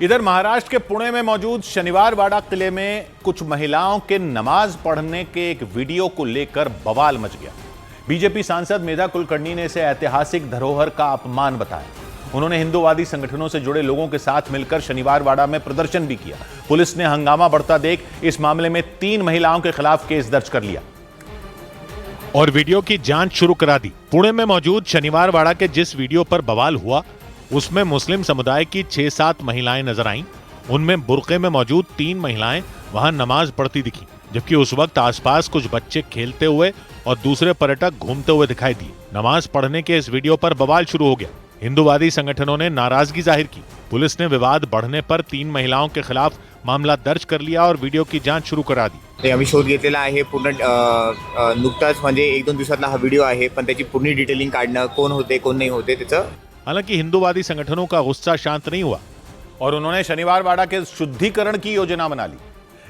इधर महाराष्ट्र के पुणे में मौजूद शनिवार वाड़ा किले में कुछ महिलाओं के नमाज पढ़ने के एक वीडियो को लेकर बवाल मच गया। बीजेपी सांसद मेधा कुलकर्णी ने इसे ऐतिहासिक धरोहर का अपमान बताया। उन्होंने हिंदूवादी संगठनों से जुड़े लोगों के साथ मिलकर शनिवार वाड़ा में प्रदर्शन भी किया। पुलिस ने हंगामा बढ़ता देख इस मामले में 3 महिलाओं के खिलाफ केस दर्ज कर लिया और वीडियो की जांच शुरू करा दी। पुणे में मौजूद शनिवार वाड़ा के जिस वीडियो पर बवाल हुआ उसमें मुस्लिम समुदाय की 6-7 महिलाएं नजर आईं। उनमें बुर्के में मौजूद 3 महिलाएं वहां नमाज पढ़ती दिखी, जबकि उस वक्त आसपास कुछ बच्चे खेलते हुए और दूसरे पर्यटक घूमते हुए दिखाई दिए। नमाज पढ़ने के इस वीडियो पर बवाल शुरू हो गया। हिंदूवादी संगठनों ने नाराजगी जाहिर की। पुलिस ने विवाद बढ़ने पर 3 महिलाओं के खिलाफ मामला दर्ज कर लिया और वीडियो की जांच शुरू करा दी। आम्ही शोध घेतलेला आहे। पूर्ण नुकताच म्हणजे 1-2 दिवसातला हा व्हिडिओ आहे, पण त्याची पूर्ण डिटेलिंग काढणं, कोण होते कोण नहीं होते त्याचं। हालांकि हिंदूवादी संगठनों का गुस्सा शांत नहीं हुआ और उन्होंने शनिवार वाड़ा के शुद्धिकरण की योजना बना ली।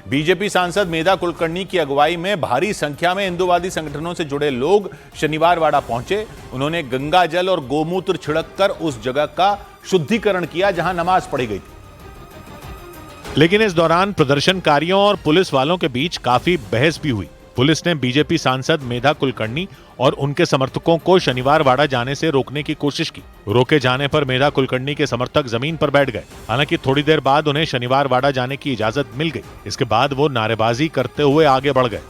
बीजेपी सांसद मेधा कुलकर्णी की अगुवाई में भारी संख्या में हिंदूवादी संगठनों से जुड़े लोग शनिवार वाड़ा पहुंचे। उन्होंने गंगा जल और गोमूत्र छिड़ककर उस जगह का शुद्धिकरण किया जहां नमाज पढ़ी गई थी। लेकिन इस दौरान प्रदर्शनकारियों और पुलिस वालों के बीच काफी बहस भी हुई। पुलिस ने बीजेपी सांसद मेधा कुलकर्णी और उनके समर्थकों को शनिवार वाड़ा जाने से रोकने की कोशिश की। रोके जाने पर मेधा कुलकर्णी के समर्थक जमीन पर बैठ गए। हालांकि थोड़ी देर बाद उन्हें शनिवार वाड़ा जाने की इजाजत मिल गई। इसके बाद वो नारेबाजी करते हुए आगे बढ़ गए।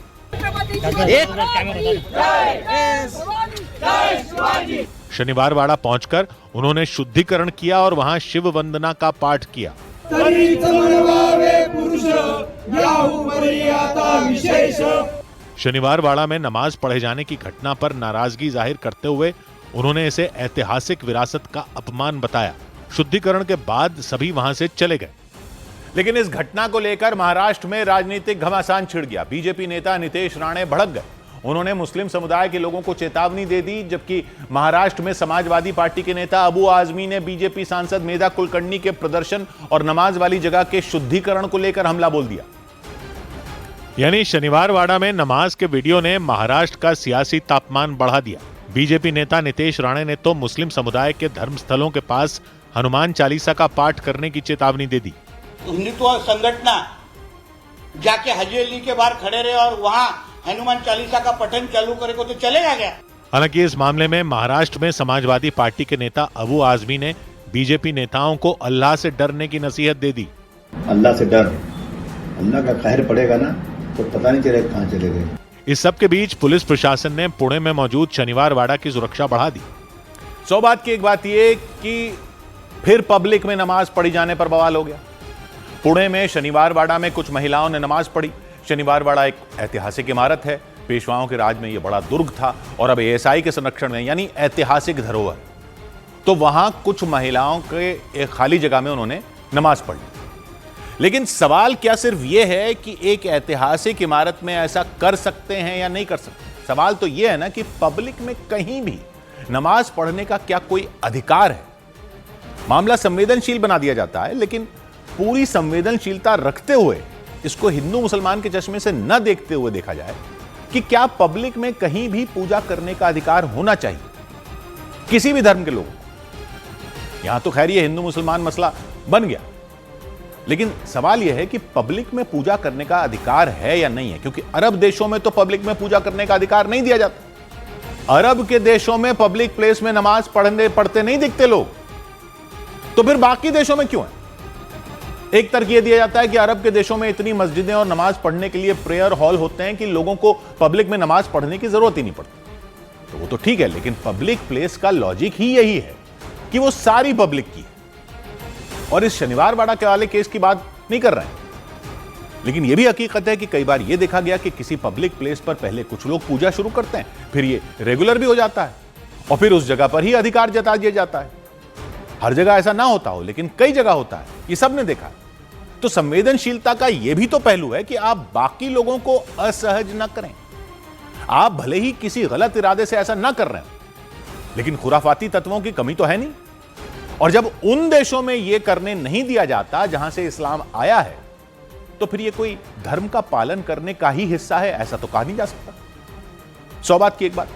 शनिवार वाड़ा पहुंचकर उन्होंने शुद्धिकरण किया और वहां शिव वंदना का पाठ किया। शनिवार वाड़ा में नमाज पढ़े जाने की घटना पर नाराजगी जाहिर करते हुए उन्होंने इसे ऐतिहासिक विरासत का अपमान बताया। शुद्धिकरण के बाद सभी वहां से चले गए। लेकिन इस घटना को लेकर महाराष्ट्र में राजनीतिक घमासान छिड़ गया। बीजेपी नेता नितेश राणे भड़क गए। उन्होंने मुस्लिम समुदाय के लोगों को चेतावनी दे दी, जबकि महाराष्ट्र में समाजवादी पार्टी के नेता अबू आजमी ने बीजेपी सांसद मेधा कुलकर्णी के प्रदर्शन और नमाज वाली जगह के शुद्धिकरण को लेकर हमला बोल दिया। यानी शनिवार वाड़ा में नमाज के वीडियो ने महाराष्ट्र का सियासी तापमान बढ़ा दिया। बीजेपी नेता नितेश राणे ने तो मुस्लिम समुदाय के धर्म स्थलों के पास हनुमान चालीसा का पाठ करने की चेतावनी दे दी। हिंदुत्व संगठना जाके हवेली के बाहर खड़े रहे और वहां हनुमान चालीसा का पठन चालू करे को तो चलेगा क्या? हालांकि इस मामले में महाराष्ट्र में समाजवादी पार्टी के नेता अबू आजमी ने बीजेपी नेताओं को अल्लाह से डरने की नसीहत दे दी। अल्लाह से डर, अल्लाह का कहर पड़ेगा ना तो पता नहीं चलेगा कहां चले गए। इस सब के बीच पुलिस प्रशासन ने पुणे में मौजूद शनिवार वाड़ा की सुरक्षा बढ़ा दी। 100 बात की एक बात यह कि फिर पब्लिक में नमाज पढ़ी जाने पर बवाल हो गया। पुणे में शनिवार वाड़ा में कुछ महिलाओं ने नमाज पढ़ी। शनिवार वाड़ा एक ऐतिहासिक इमारत है। पेशवाओं के राज में यह बड़ा दुर्ग था और अब एएसआई के संरक्षण में, यानी ऐतिहासिक धरोहर। तो वहां कुछ महिलाओं के एक खाली जगह में उन्होंने नमाज पढ़ी। लेकिन सवाल क्या सिर्फ यह है कि एक ऐतिहासिक इमारत में ऐसा कर सकते हैं या नहीं कर सकते? सवाल तो यह है ना कि पब्लिक में कहीं भी नमाज पढ़ने का क्या कोई अधिकार है? मामला संवेदनशील बना दिया जाता है, लेकिन पूरी संवेदनशीलता रखते हुए इसको हिंदू मुसलमान के चश्मे से न देखते हुए देखा जाए कि क्या पब्लिक में कहीं भी पूजा करने का अधिकार होना चाहिए किसी भी धर्म के लोगों को। यहां तो खैर ये हिंदू मुसलमान मसला बन गया, लेकिन सवाल यह है कि पब्लिक में पूजा करने का अधिकार है या नहीं है, क्योंकि अरब देशों में तो पब्लिक में पूजा करने का अधिकार नहीं दिया जाता। अरब के देशों में पब्लिक प्लेस में नमाज पढ़ते नहीं दिखते लोग, तो फिर बाकी देशों में क्यों है? एक तर्क यह दिया जाता है कि अरब के देशों में इतनी मस्जिदें और नमाज पढ़ने के लिए प्रेयर हॉल होते हैं कि लोगों को पब्लिक में नमाज पढ़ने की जरूरत ही नहीं पड़ती। तो वो तो ठीक है, लेकिन पब्लिक प्लेस का लॉजिक ही यही है कि वो सारी पब्लिक की है। और इस शनिवार वाड़ा के वाले केस की बात नहीं कर रहे हैं, लेकिन यह भी हकीकत है कि कई बार यह देखा गया कि किसी पब्लिक प्लेस पर पहले कुछ लोग पूजा शुरू करते हैं, फिर ये रेगुलर भी हो जाता है और फिर उस जगह पर ही अधिकार जता दिया जाता है। हर जगह ऐसा ना होता हो, लेकिन कई जगह होता है, ये सबने देखा है। तो संवेदनशीलता का यह भी तो पहलू है कि आप बाकी लोगों को असहज न करें। आप भले ही किसी गलत इरादे से ऐसा ना कर रहे हो, लेकिन खुराफाती तत्वों की कमी तो है नहीं। और जब उन देशों में यह करने नहीं दिया जाता जहां से इस्लाम आया है, तो फिर यह कोई धर्म का पालन करने का ही हिस्सा है, ऐसा तो कहा नहीं जा सकता। 100 बात की एक बात।